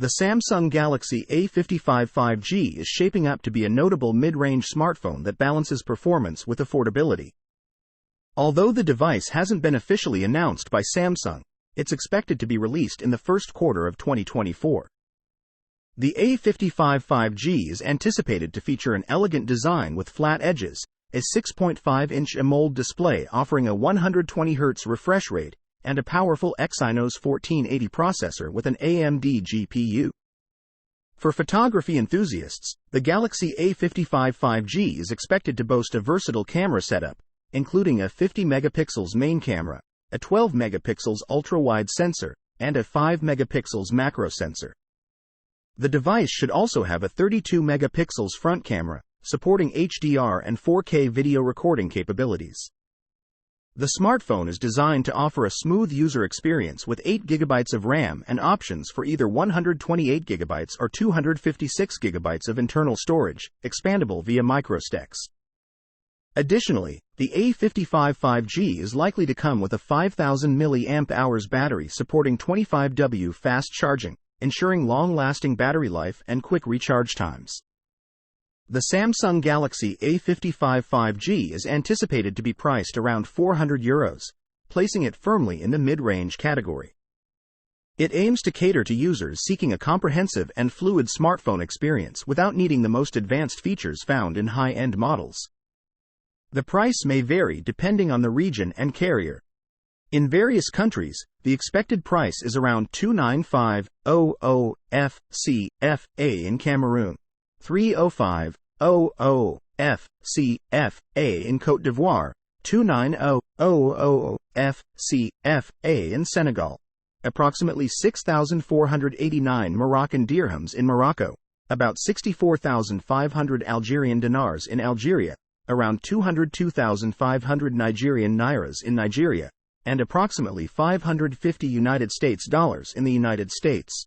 The Samsung Galaxy A55 5G is shaping up to be a notable mid-range smartphone that balances performance with affordability. Although the device hasn't been officially announced by Samsung, it's expected to be released in the first quarter of 2024. The A55 5G is anticipated to feature an elegant design with flat edges, a 6.5-inch AMOLED display offering a 120Hz refresh rate, and a powerful Exynos 1480 processor with an AMD GPU. For photography enthusiasts, the Galaxy A55 5G is expected to boast a versatile camera setup, including a 50-megapixels main camera, a 12-megapixels ultra-wide sensor, and a 5-megapixels macro sensor. The device should also have a 32-megapixels front camera, supporting HDR and 4K video recording capabilities. The smartphone is designed to offer a smooth user experience with 8 GB of RAM and options for either 128 GB or 256 GB of internal storage, expandable via microsticks. Additionally, the A55 5G is likely to come with a 5000 mAh battery supporting 25W fast charging, ensuring long-lasting battery life and quick recharge times. The Samsung Galaxy A55 5G is anticipated to be priced around €400, placing it firmly in the mid-range category. It aims to cater to users seeking a comprehensive and fluid smartphone experience without needing the most advanced features found in high-end models. The price may vary depending on the region and carrier. In various countries, the expected price is around $295,000 FCFA in Cameroon, $305,000 FCFA in Côte d'Ivoire, $290,000 FCFA in Senegal, approximately 6,489 Moroccan dirhams in Morocco, about 64,500 Algerian dinars in Algeria, around 202,500 Nigerian nairas in Nigeria, and approximately 550 United States dollars in the United States.